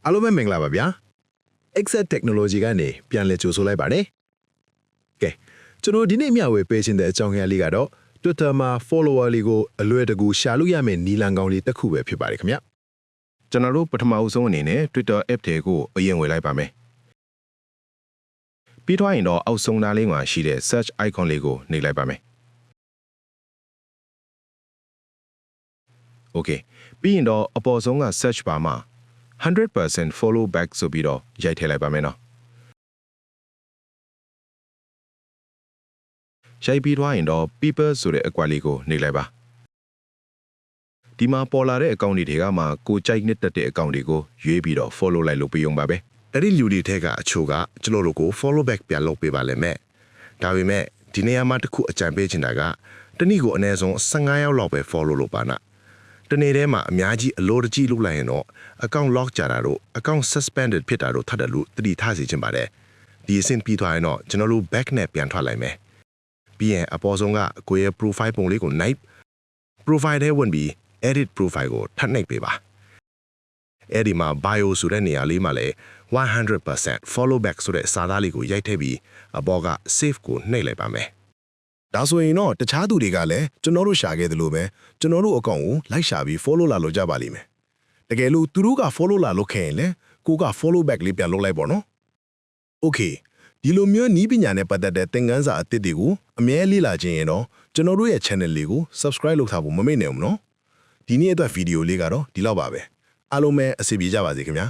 အားလုံးပဲမင်္ဂလာပါဗျာ Exact Technology ကနေပြန်လည်ကြိုဆိုလိုက်ပါတယ်ကဲကျွန်တော်ဒီနေ့မျှဝေပေးခြင်းတဲ့အကြောင်းအရာလေးကတော့ Twitter မှာ follower လေးကိုအလွယ်တကူရှာလို့ရမယ့်နီလန်ကောင်းလေးတစ်ခုပဲဖြစ်ပါတယ်ခင်ဗျကျွန်တော်တို့ပထမအဆုံးအနေနဲ့ Twitter app တွေကိုအရင်ဝင်လိုက်ပါမယ်ပြီးတော့ရင်တော့အောက်ဆုံးသားလေးမှာရှိတဲ့ search icon လေးကိုနှိပ်လိုက်ပါမယ်โอเคပြီးရင်တော့အပေါ်ဆုံးက search bar မှာ100% follow back ဆိုပြီးတော့ရိုက်ထည့်လိုက်ပါမယ်နော်ရိုက်ပြီးသွားရင်တော့ people ဆိုတဲ့အကွက်လေးကိုနှိပ်လိုက်ပါဒီမှာပေါ်လာတဲ့အကောင့်တွေကမှကိုကြိုက်နှစ်သက်တဲ့အကောင့်တွေကိုရွေးပြီးတော့ follow လိုက်လို့ပြရုံပါပဲအဲ့ဒီလူတွေထဲကအချို့ကကျွန်တော်တို့ကို follow back ပြန်လုပ်ပေးပါလိမ့်မယ်ဒါပေမဲ့ဒီနေရာမှာတစ်ခုအကြံပေးချင်တာကတနည်းကိုအနည်းဆုံး15ယောက်လောက်ပဲ follow လုပ်ပါနာတနေ့တည်းမှာအများကြီးအလိုတကြီးလုပ်လိုက်ရင်တော့ account lock ကြတာတို့ account suspended ဖြစ်တာတို့ထပ်တယ်လို့သတိထားစီချင်ပါတယ်ဒီအဆင့်ပြီးသွားရင်တော့ကျွန်တော်တို့ back နဲ့ပြန်ထွက်လိုက်မယ်ပြီးရင်အပေါ်ဆုံးကကိုယ့်ရဲ့ profile ပုံလေးကို night profile ထဲဝင်ပြီး edit profile ကိုထပ်နှိပ်ပေးပါအဲ့ဒီမှာ bio ဆိုတဲ့နေရာလေးမှာလည်း 100% follow back ဆိုတဲ့စာသားလေးကိုရိုက်ထည့်ပြီးအပေါ်က save ကိုနှိပ်လိုက်ပါမယ်ဒါဆိုရင်တော့တခြားသူတွေကလည်းကျွန်တော်တို့ရှာခဲ့သလိုပဲကျွန်တော်တို့အကောင့်ကိုလိုက်ရှာပြီး follow လာလို့ကြပါလိမ့်မယ်တကယ်လို့သူတို့က follow လာလို့ခဲ့ရင်လည်းကိုက follow back လေးပြန်လုပ်လိုက်ပေါ့နော် Okay ဒီလိုမျိုးနီးပညာနဲ့ပတ်သက်တဲ့သင်ခန်းစာအသစ်တွေကိုအမြဲလေ့လာခြင်းရင်တော့ကျွန်တော်တို့ရဲ့ channel လေးကို subscribe လုပ်ထားဖို့မမေ့နဲ့ဦးနော်ဒီနေ့အတွက်ဗီဒီယိုလေးကတော့ဒီလောက်ပါပဲအားလုံးပဲအဆင်ပြေကြပါစေခင်ဗျာ